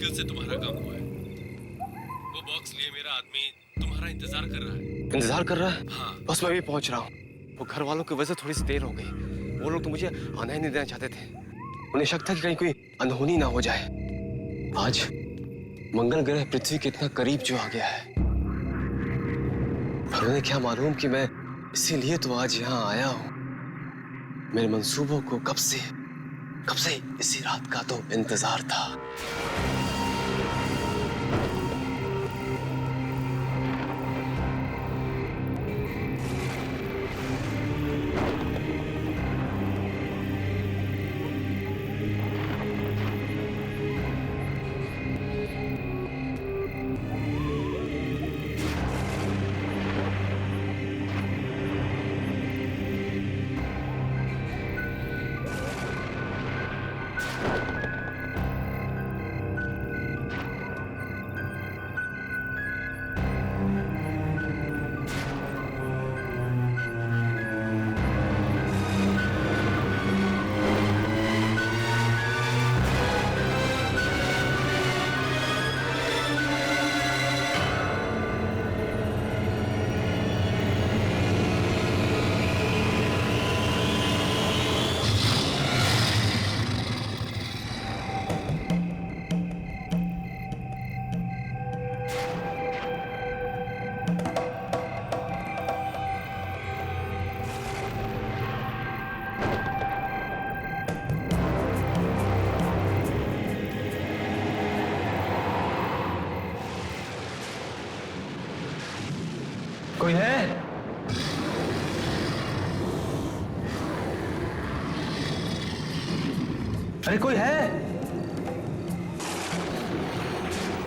मुश्किल से तुम्हारा काम हुआ है। वो बॉक्स लिए मेरा आदमी तुम्हारा इंतजार कर रहा है। इंतजार कर रहा है? हाँ। बस मैं भी पहुंच रहा हूँ। वो घर वालों की वजह से थोड़ी सी देर हो गई। वो लोग तो मुझे आना ही नहीं देना चाहते थे। उन्हें शक था कि कहीं कोई अनहोनी ना हो जाए। आज मंगल ग्रह पृथ्वी के इतना करीब जो आ गया है, पर उन्हें क्या मालूम कि मैं इसीलिए तो आज यहाँ आया हूँ। मेरे मंसूबों को कब से इसी रात का तो इंतजार था। कोई है? अरे कोई है?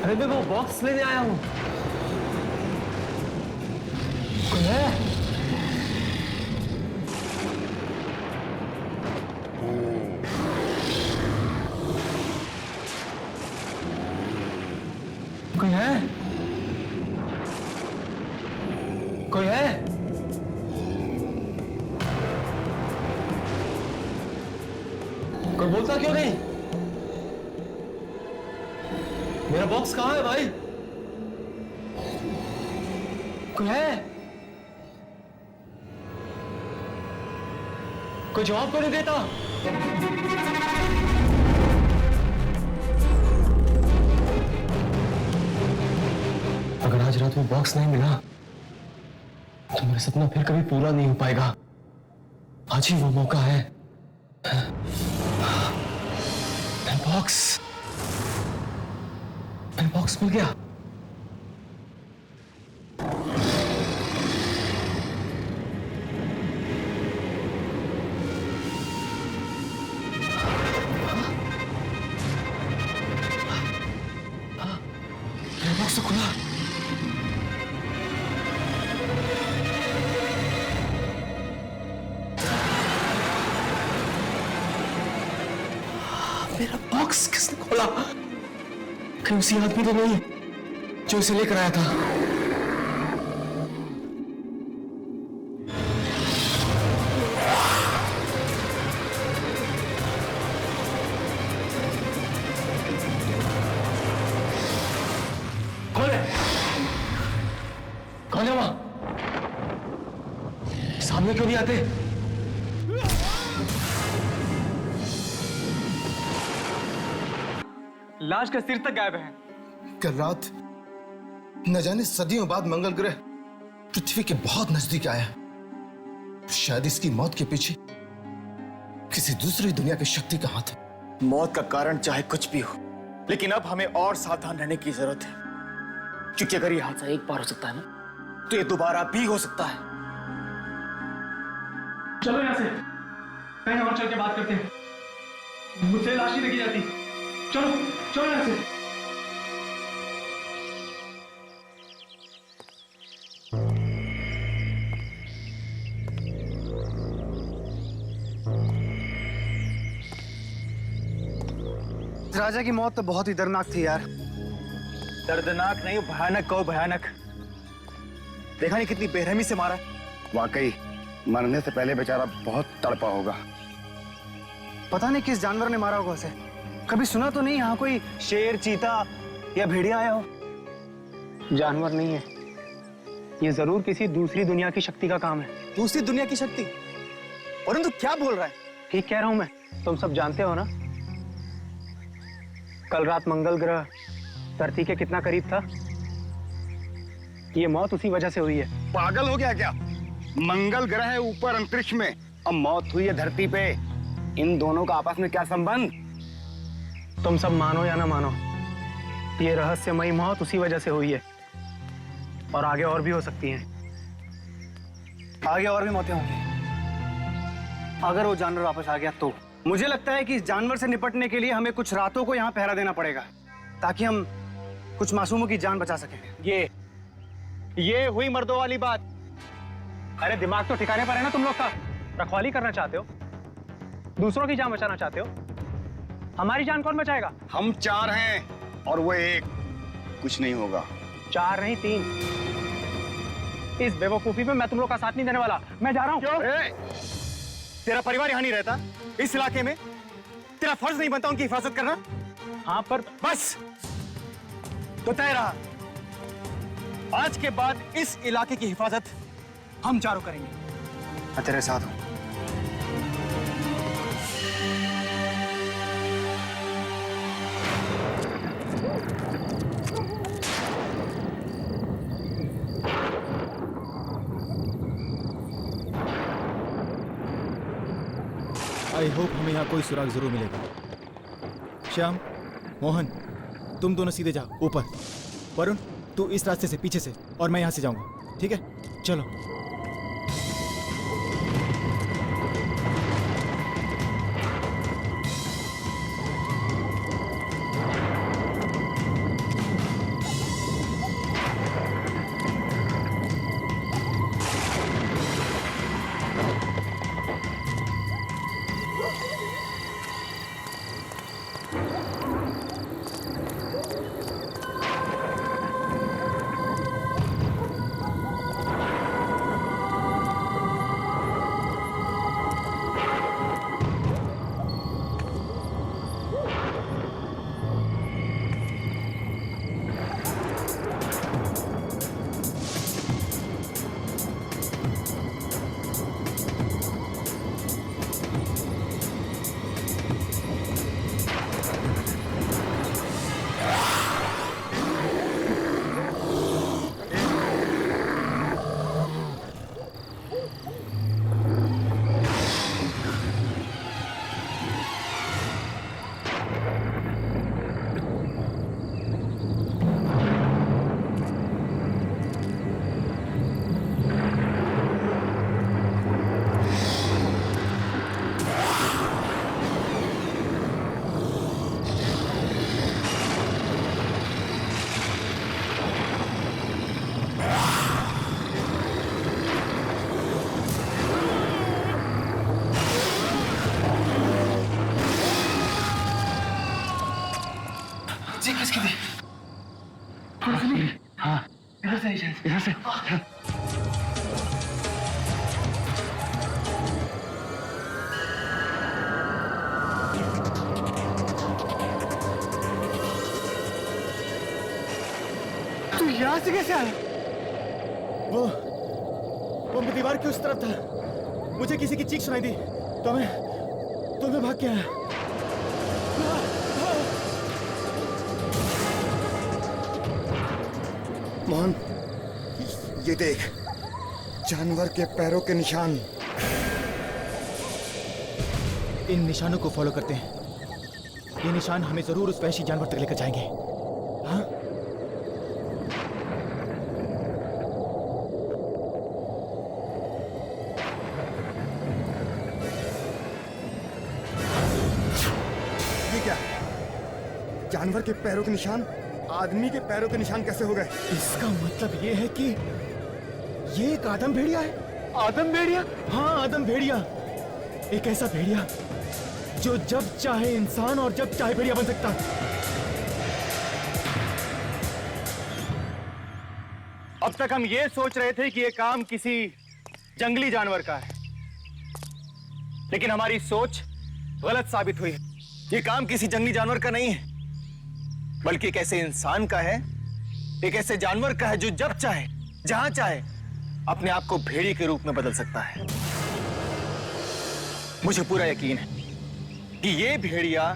अरे मैं वो बॉक्स लेने आया हूं। कोई है? कोई है? कोई है? कोई बोलता क्यों नहीं? मेरा बॉक्स कहां है भाई? कोई है? कोई जवाब क्यों नहीं देता? अगर आज रात में बॉक्स नहीं मिला तो मेरा सपना फिर कभी पूरा नहीं हो पाएगा। आज ही वो मौका है। मेरा बॉक्स मिल गया। मेरा बॉक्स तो खुला। मेरा बॉक्स किसने खोला? कहीं उसी आदमी तो नहीं जो इसे लेकर आया था? कौन है? कौन है वहां? सामने क्यों नहीं आते? लाश का सिर तक गायब है। कल रात न जाने सदियों बाद मंगल ग्रह पृथ्वी के बहुत नजदीक आया। शायद इसकी मौत के पीछे किसी दूसरी दुनिया की शक्ति का हाथ है। मौत का कारण चाहे कुछ भी हो, लेकिन अब हमें और सावधान रहने की जरूरत है, क्योंकि अगर ये हादसा एक बार हो सकता है ना, तो ये दोबारा भी हो सकता है। चलो यहाँ से कहीं और चल के बात करते हैं। मुझसे लाश ही देखी जाती। चलो चलो यहाँ से। राजा की मौत तो बहुत ही दर्दनाक थी यार। दर्दनाक नहीं, भयानक कहो भयानक। देखा नहीं कितनी बेरहमी से मारा। वाकई मरने से पहले बेचारा बहुत तड़पा होगा। पता नहीं किस जानवर ने मारा होगा उसे। कभी सुना तो नहीं यहाँ कोई शेर, चीता या भेड़िया आया हो? जानवर नहीं है, ये जरूर किसी दूसरी दुनिया की शक्ति का काम है। दूसरी दुनिया की शक्ति? और तू क्या बोल रहा है? ठीक कह रहा हूं मैं, तुम सब जानते हो ना, कल रात मंगल ग्रह धरती के कितना करीब था। ये मौत उसी वजह से हुई है। पागल हो गया क्या? मंगल ग्रह है ऊपर अंतरिक्ष में, अब मौत हुई है धरती पे। इन दोनों का आपस में क्या संबंध? तुम सब मानो या ना मानो, ये रहस्यमयी मौत उसी वजह से हुई है, और आगे और भी हो सकती हैं। आगे और भी मौतें होंगी अगर वो जानवर वापस आ गया तो। मुझे लगता है कि इस जानवर से निपटने के लिए हमें कुछ रातों को यहाँ पहरा देना पड़ेगा, ताकि हम कुछ मासूमों की जान बचा सकें। ये हुई मर्दों वाली बात। अरे दिमाग तो ठिकाने पर है ना तुम लोग का? रखवाली करना चाहते हो, दूसरों की जान बचाना चाहते हो, हमारी जान कौन बचाएगा? हम 4 हैं और वो 1। कुछ नहीं होगा। 4 नहीं 3। इस बेवकूफी में मैं तुम लोग का साथ नहीं देने वाला। मैं जा रहा हूं। तेरा परिवार यहाँ नहीं रहता इस इलाके में? तेरा फर्ज नहीं बनता उनकी हिफाजत करना? हाँ पर बस तो तय रहा, आज के बाद इस इलाके की हिफाजत हम चारों करेंगे। मैं तेरे साथ हूं। आई होप हमें यहाँ कोई सुराग जरूर मिलेगा। श्याम, मोहन, तुम दोनों सीधे जाओ ऊपर। वरुण, तू इस रास्ते से पीछे से, और मैं यहाँ से जाऊंगा। ठीक है, चलो। इधर से। तू यहाँ से कैसे आया? वो दीवार की उस तरफ था। मुझे किसी की चीख सुनाई दी तो मैं भाग के आया। मोहन, ये देख, जानवर के पैरों के निशान। इन निशानों को फॉलो करते हैं। ये निशान हमें जरूर उस वहशी जानवर तक लेकर जाएंगे। हाँ? ये क्या? जानवर के पैरों के निशान आदमी के पैरों के निशान कैसे हो गए? इसका मतलब ये है कि ये एक आदम भेड़िया है। आदम भेड़िया? हाँ, आदम भेड़िया। एक ऐसा भेड़िया जो जब चाहे इंसान और जब चाहे भेड़िया बन सकता है। अब तक हम ये सोच रहे थे कि ये काम किसी जंगली जानवर का है, लेकिन हमारी सोच गलत साबित हुई। ये काम किसी जंगली जानवर का नहीं है, बल्कि एक ऐसे इंसान का है, एक ऐसे जानवर का है जो जब चाहे, जहां चाहे अपने आप को भेड़िए के रूप में बदल सकता है। मुझे पूरा यकीन है कि ये भेड़िया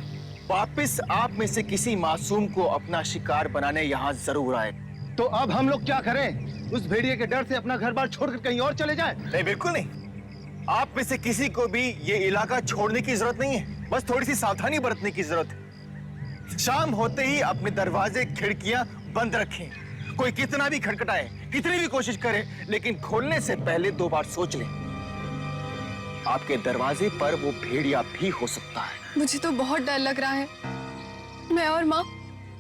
वापस आप में से किसी मासूम को अपना शिकार बनाने यहां जरूर आए। तो अब हम लोग क्या करें? उस भेड़िए के डर से अपना घर बार छोड़कर कहीं और चले जाएं? नहीं, बिल्कुल नहीं। आप में से किसी को भी ये इलाका छोड़ने की जरूरत नहीं है, बस थोड़ी सी सावधानी बरतने की जरूरत है। शाम होते ही अपने दरवाजे खिड़कियां बंद रखें। कोई कितना भी खटखटाए, कितनी भी कोशिश करे, लेकिन खोलने से पहले 2 बार सोच लें। आपके दरवाजे पर वो भेड़िया भी हो सकता है। मुझे तो बहुत डर लग रहा है। मैं और माँ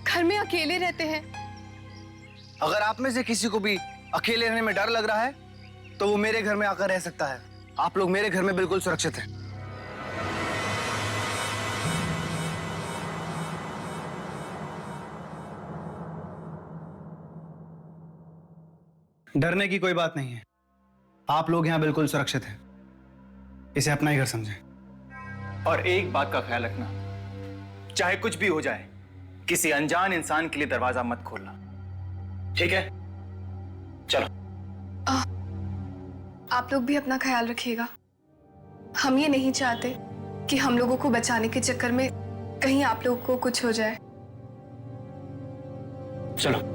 घर में अकेले रहते हैं। अगर आप में से किसी को भी अकेले रहने में डर लग रहा है तो वो मेरे घर में आकर रह सकता है। आप लोग मेरे घर में बिल्कुल सुरक्षित हैं। डरने की कोई बात नहीं है। आप लोग यहाँ बिल्कुल सुरक्षित हैं। इसे अपना ही घर समझें। और एक बात का ख्याल रखना, चाहे कुछ भी हो जाए, किसी अनजान इंसान के लिए दरवाजा मत खोलना, ठीक है? चलो। आप लोग भी अपना ख्याल रखिएगा। हम ये नहीं चाहते कि हम लोगों को बचाने के चक्कर में कहीं आप लोगों को कुछ हो जाए। चलो।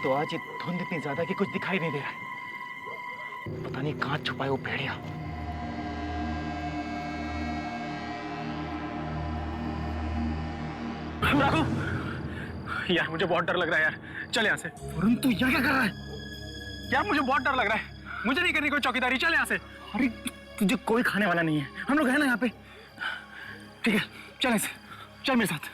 तो आज ये धुंध इतनी ज्यादा कि कुछ दिखाई नहीं दे रहा है। पता नहीं कहां छुपा है वो भेड़िया। यार मुझे बहुत डर लग रहा है यार। चल यहाँ से। वरुण तू यहाँ क्या कर रहा है? यार मुझे बहुत डर लग रहा है। मुझे नहीं करनी कोई चौकीदारी। चल यहाँ से। अरे तुझे कोई खाने वाला नहीं है। हम लोग हैं ना यहाँ पे। ठीक है चल यहाँ से। चल मेरे साथ।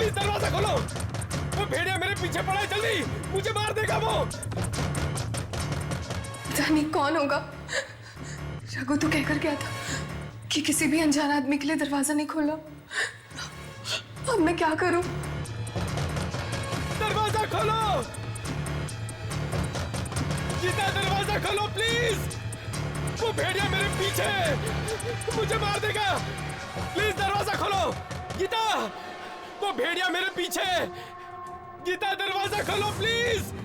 प्लीज दरवाजा खोलो। वो भेड़िया मेरे पीछे पड़ा है, जल्दी, मुझे मार देगा वो। जानी कौन होगा? रघु तो कहकर गया था कि किसी भी अनजान आदमी के लिए दरवाजा नहीं खोलना। अब मैं क्या करूं? दरवाजा खोलो गीता, दरवाजा खोलो प्लीज। वो भेड़िया मेरे पीछे है, मुझे मार देगा। प्लीज दरवाजा खोलो गीता, वो भेड़िया मेरे पीछे है। गीता दरवाजा खोलो प्लीज।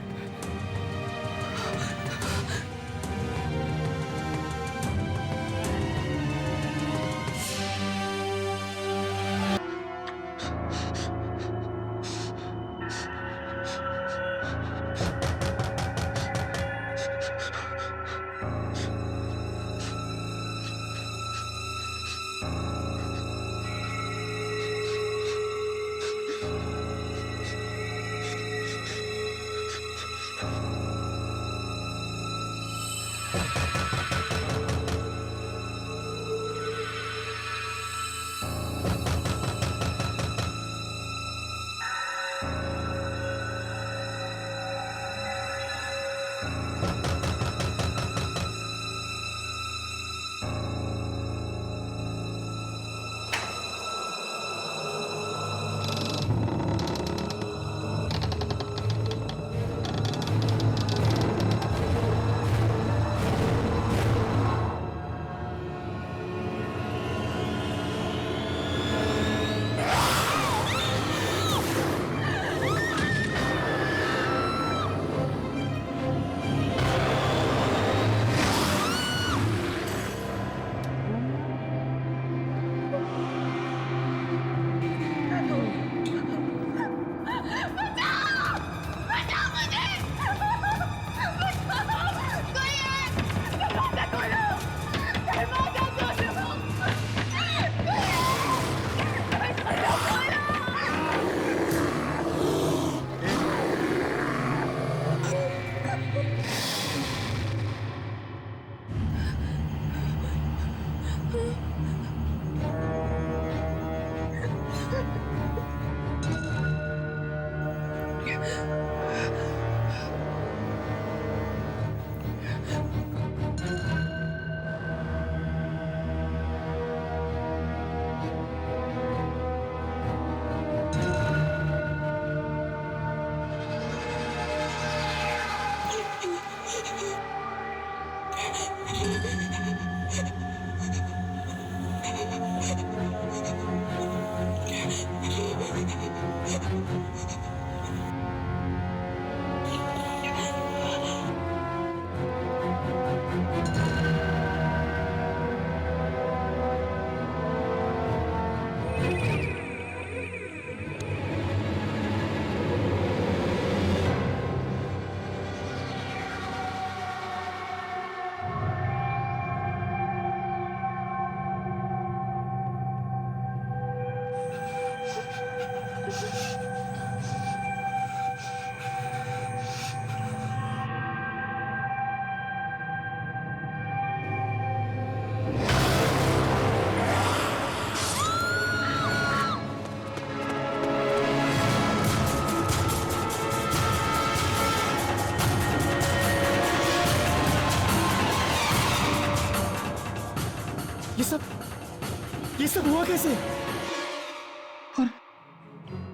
ये सब हुआ कैसे?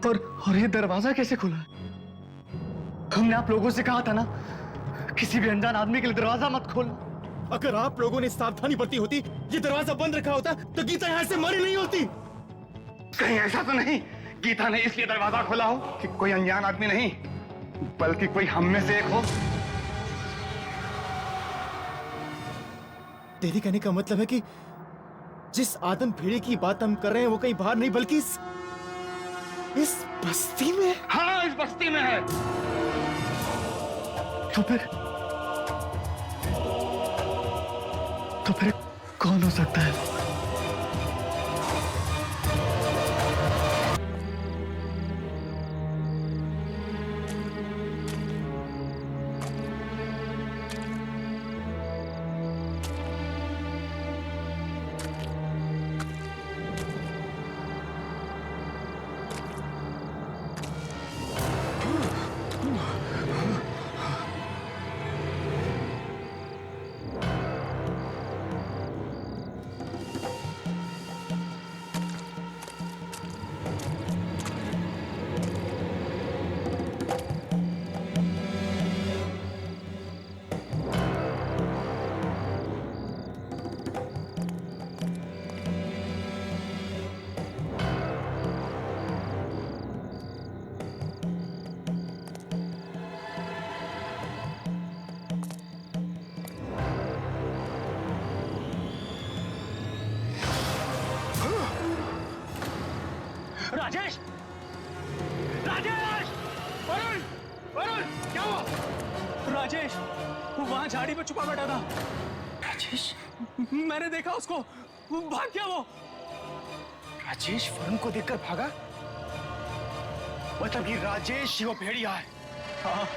और ये दरवाजा कैसे खुला? हमने आप लोगों से कहा था ना, किसी भी अनजान आदमी के लिए दरवाजा मत खोलना। अगर आप लोगों ने सावधानी बरती होती, ये दरवाजा बंद रखा होता, तो गीता यहाँ से मरी नहीं होती। कहीं ऐसा तो नहीं गीता ने इसलिए दरवाजा खोला हो कि कोई अनजान आदमी नहीं, बल्कि कोई हम में से एक हो। तेरे कहने का मतलब है कि जिस आदम भेड़े की बात हम कर रहे हैं वो कहीं बाहर नहीं बल्कि इस बस्ती में। हाँ, इस बस्ती में है। तो फिर कौन हो सकता है? राजेश! राजेश! वरुण वरुण क्या हुआ? राजेश वो वहां झाड़ी पे छुपा बैठा था। राजेश मैंने देखा उसको, वो भाग गया वो। राजेश वरुण को देखकर भागा? मतलब कि राजेश ही वो भेड़िया है? हाँ,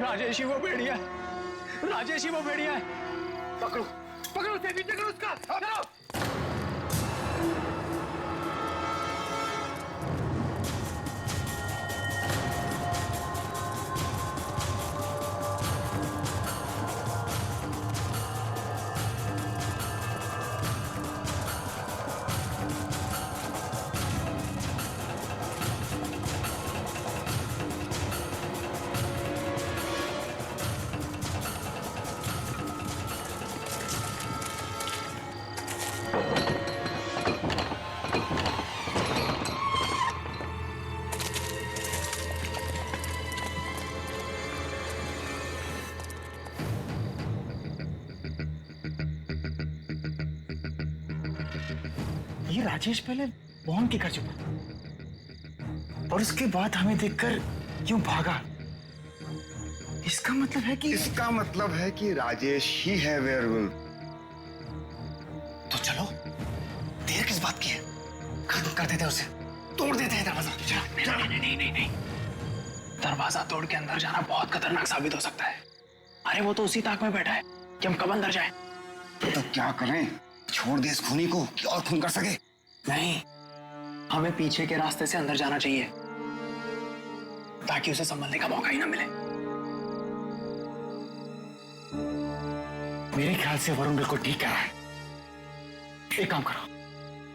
राजेश ही वो भेड़िया है, राजेश ही वो भेड़िया है। पकड़ो पकड़ो उसे, पीछे करो उसका। चलो। ये राजेश पहले मोहन के घर छुपा और उसके बाद हमें देखकर क्यों भागा? इसका मतलब है कि राजेश ही है वेयरवुल्फ। तो चलो, देर किस बात की है? खत्म कर देते उसे, तोड़ देते हैं दरवाजा। चलो। नहीं, दरवाजा तोड़ के अंदर जाना बहुत खतरनाक साबित हो सकता है। अरे वो तो उसी ताक में बैठा है कि हम कब अंदर जाएं। तो क्या करें? छोड़ दे इस खूनी को कि और खून कर सके? नहीं, हमें पीछे के रास्ते से अंदर जाना चाहिए ताकि उसे संभलने का मौका ही ना मिले। मेरे ख्याल से वरुण बिल्कुल ठीक कह रहा है। एक काम करो,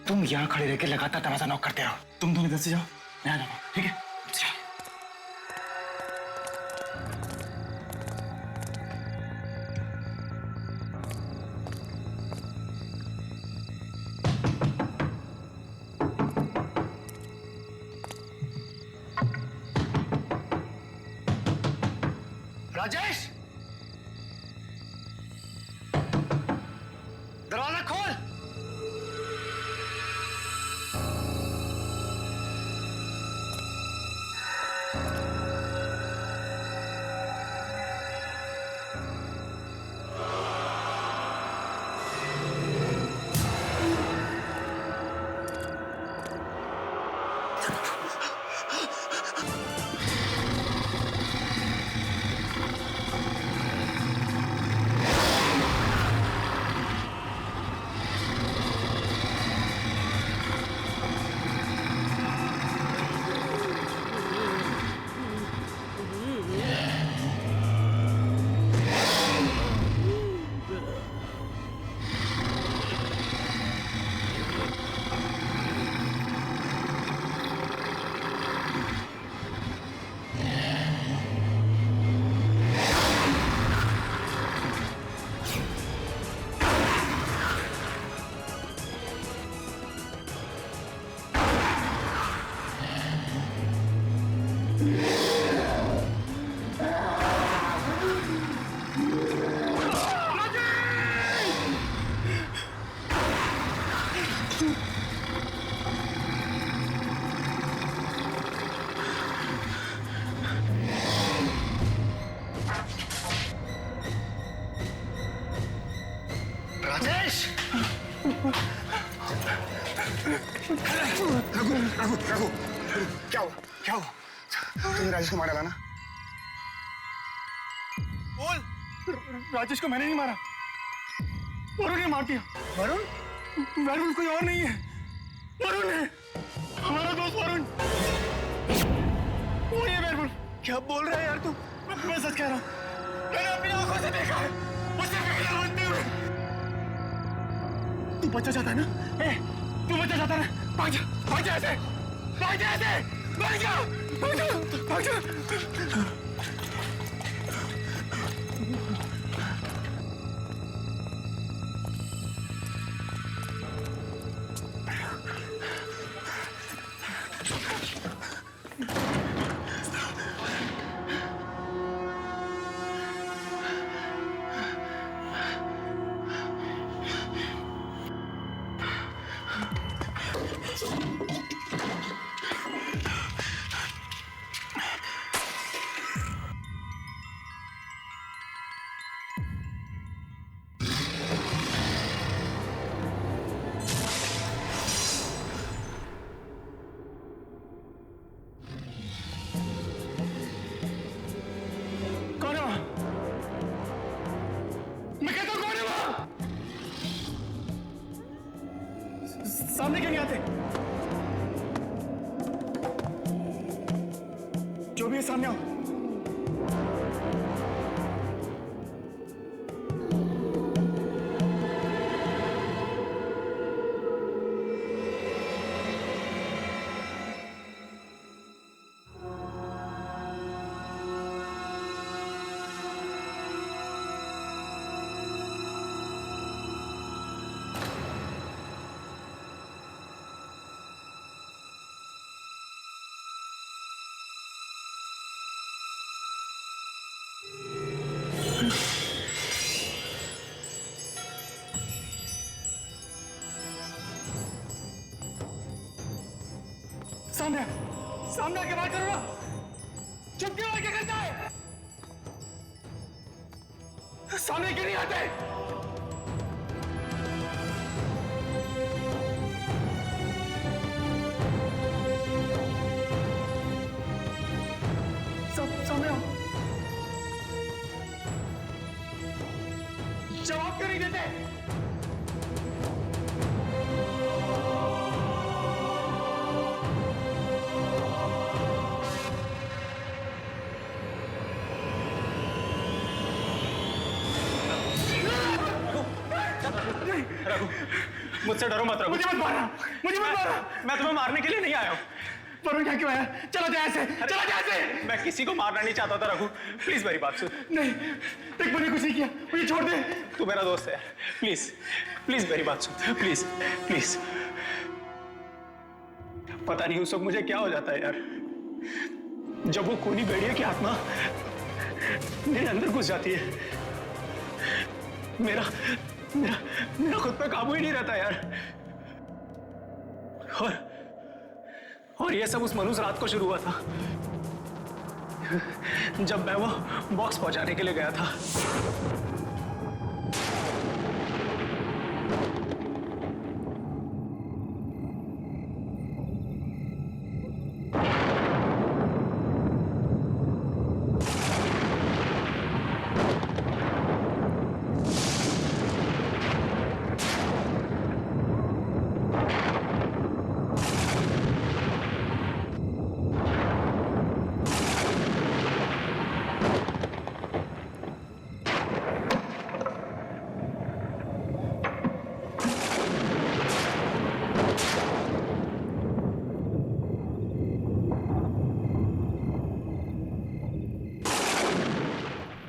तुम यहाँ खड़े रह के लगातार दरवाजा नॉक करते रहो। तुम दोनों इधर से जाओ, मैं आ जाऊंगा, ठीक है? चलो। राजेश, दरवाजा खोल। राजेश! रघु, क्या हुआ? तुमने राजेश को मारा था ना? राजेश को मैंने नहीं मारा, वरुण ने मार दिया। वरुण? वरुण कोई और नहीं है, वरुण है, हमारा दोस्त वरुण। वो ये वरुण। क्या बोल रहा है यार तू? मैं सच कह रहा हूँ, मैंने अपनी आंखों से देखा है उसे बनते हुए। तू बच्चा चाहता है ना? तू बच्चा चाहता है ना? भाग जा ऐसे, भाग जा। सामने क्यों नहीं आते? जो भी है सामने आओ। सामने सामने आके बात करो ना। चुप क्यों आके करता है? सामने क्यों नहीं आते? सब सामने आओ। जवाब क्यों नहीं देते? मुझसे डरो मत रघु। मुझे मत मारना, मुझे मत मारना। मैं तुम्हें मारने के लिए नहीं आया हूँ। वरुण यहाँ क्यों आया? चला जाए ऐसे, चला जाए ऐसे। मैं किसी को मारना नहीं चाहता था रघु। प्लीज मेरी बात सुन। नहीं, देख मैंने कुछ नहीं किया, मुझे छोड़ दे। तू मेरा दोस्त है, प्लीज प्लीज मेरी बात सुन, प्लीज प्लीज। पता नहीं उस वक्त मुझे क्या हो जाता है यार, जब वो खूनी भेड़िए की आत्मा मेरे अंदर घुस जाती है। मेरा मेरा मेरा खुद पे काबू ही नहीं रहता यार। और ये सब उस मनुष्य रात को शुरू हुआ था, जब मैं वो बॉक्स पहुंचाने के लिए गया था।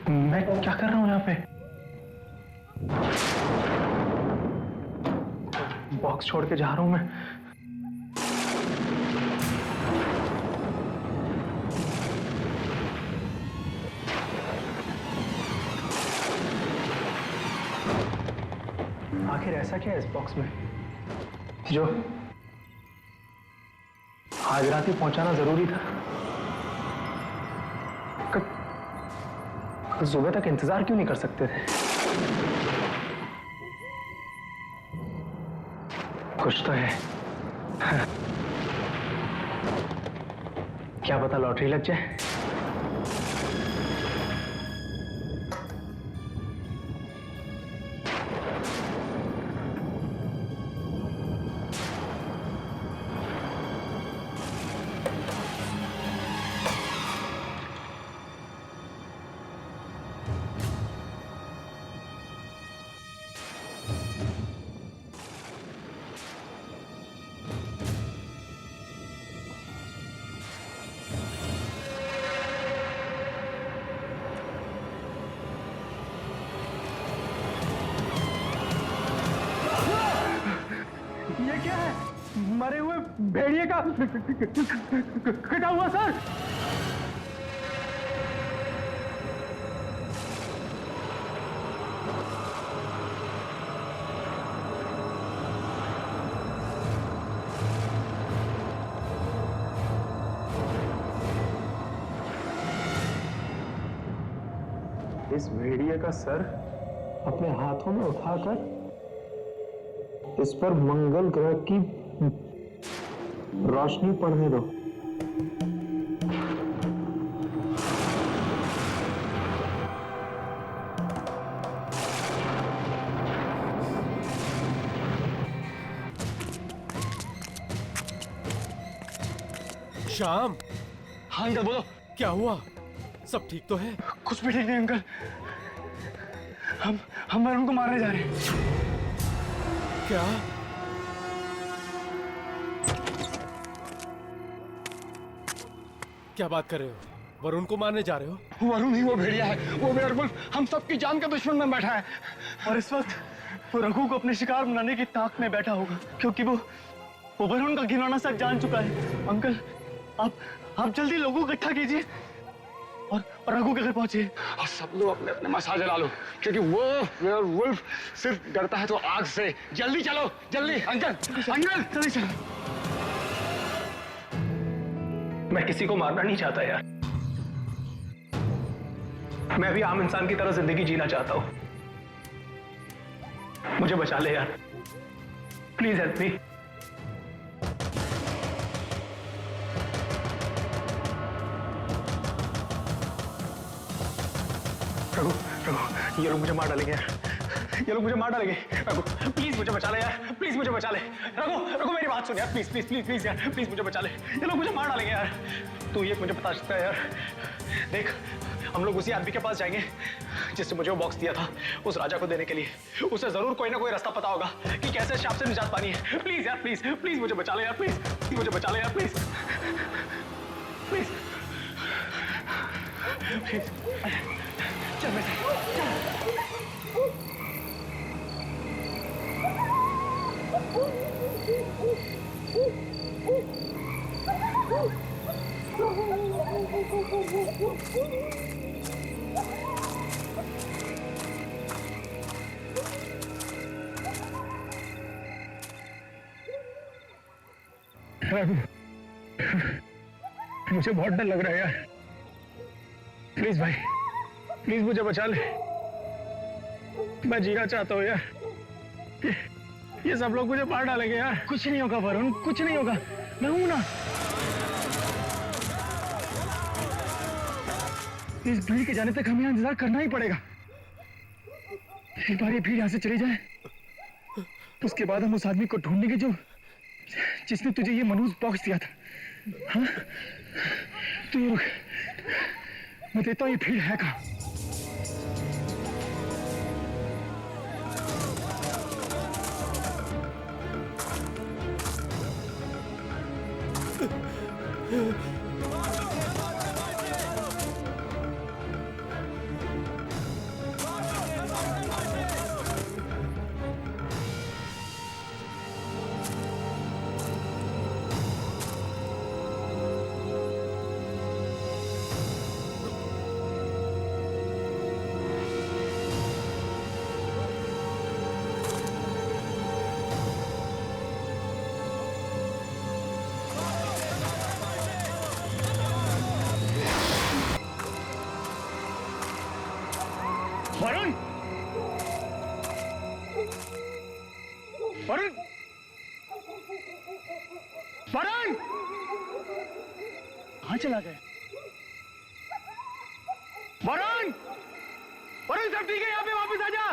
मैं क्या कर रहा हूं यहाँ पे? बॉक्स छोड़ के जा रहा हूं मैं। आखिर ऐसा क्या है इस बॉक्स में जो आज रात ही पहुंचाना जरूरी था? सुबह तक इंतजार क्यों नहीं कर सकते थे? कुछ तो है। क्या पता लॉटरी लग जाए। ये क्या है? मरे हुए भेड़िए का कटा हुआ सर। इस भेड़िए का सर अपने हाथों में उठाकर इस पर मंगल ग्रह की रोशनी पड़ने दो। श्याम, हाँ अंकल बोलो। क्या हुआ? सब ठीक तो है? कुछ भी ठीक नहीं अंकल। हम वरुण को मारने जा रहे हैं। क्या? क्या बात कर रहे हो? वरुण को मारने जा रहे हो? वरुण ही वो भेड़िया है, वो वेयरवुल्फ हम सबकी जान का दुश्मन में बैठा है और इस वक्त वो रघु को अपने शिकार बनाने की ताक में बैठा होगा, क्योंकि वो वरुण का घिनौना सच जान चुका है। अंकल आप जल्दी लोगों को इकट्ठा कीजिए और रघु के घर पहुंचिए और सब लोग अपने अपने मसाज ला लो, क्योंकि वो वेयरवुल्फ सिर्फ डरता है तो आग से। जल्दी चलो, जल्दी। अंकल जल्दी चलो। मैं किसी को मारना नहीं चाहता यार, मैं भी आम इंसान की तरह जिंदगी जीना चाहता हूं। मुझे बचा ले यार, प्लीज हेल्प मी। रघु, ये लोग मुझे मार डालेंगे यार, ये लोग मुझे मार डालेंगे। रघु प्लीज मुझे बचा ले यार, प्लीज मुझे बचा ले। रघु मेरी बात सुन यार, प्लीज प्लीज प्लीज प्लीज यार, प्लीज मुझे बचा ले। ये लोग मुझे मार डालेंगे यार। तू ये मुझे बता सकता है यार? देख, हम लोग उसी आदमी के पास जाएंगे जिसने मुझे वो बॉक्स दिया था उस राजा को देने के लिए। उसे जरूर कोई ना कोई रास्ता पता होगा कि कैसे शाप से निजात पानी है। प्लीज यार, प्लीज प्लीज मुझे बचा ले यार, प्लीज मुझे बचा ले यार, प्लीज प्लीज प्लीज। चल मैं मुझे बहुत डर लग रहा है यार। प्लीज भाई, प्लीज मुझे बचा ले। मैं जीना चाहता हूँ यार। ये सब लोग मुझे मार डालेंगे यार। कुछ नहीं होगा वरुण, कुछ नहीं होगा, मैं हूं ना। इस भीड़ के जाने तक हमें यहाँ इंतजार करना ही पड़ेगा। एक बार ये भीड़ यहाँ से चली जाए, उसके बाद हम उस आदमी को ढूंढेंगे जो जिसने तुझे ये मनहूस बॉक्स दिया था। हाँ, तो ये रुक, मैं देता हूँ ये भीड़ है कहाँ। वरुण, वरुण, वरुण, कहाँ चला गया? वरुण, वरुण सब ठीक है? यहाँ पे वापस आ जा।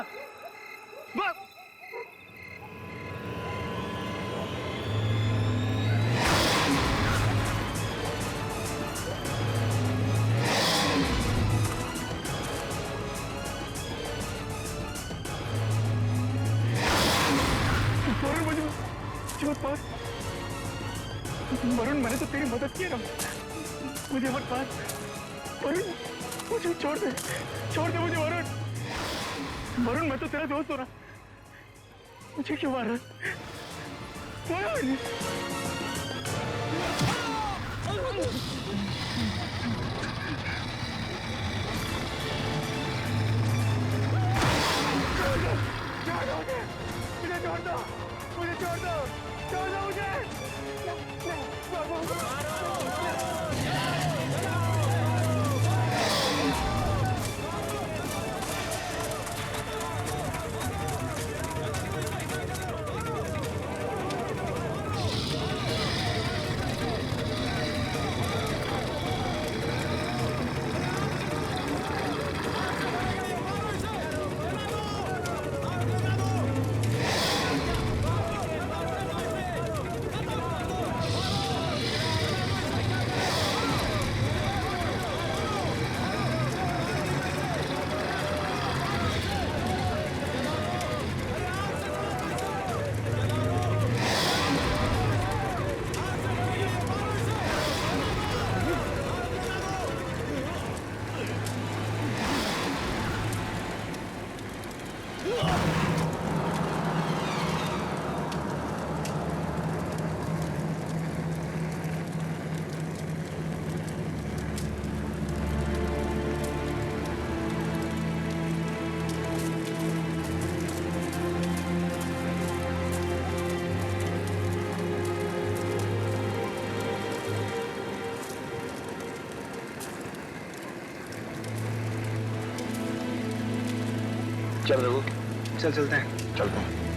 वरुण, मैंने तो तेरी मदद की ना, मुझे मत मार। वरुण, मुझे छोड़ दे मुझे वरुण। वरुण, मैं तो तेरा दोस्त हूं ना, मुझे क्यों मार रहा? वरुण, मुझे छोड़ दो, मुझे छोड़ दो, छोड़ दो मुझे। चल रघु, चल चलते हैं। चलते हैं।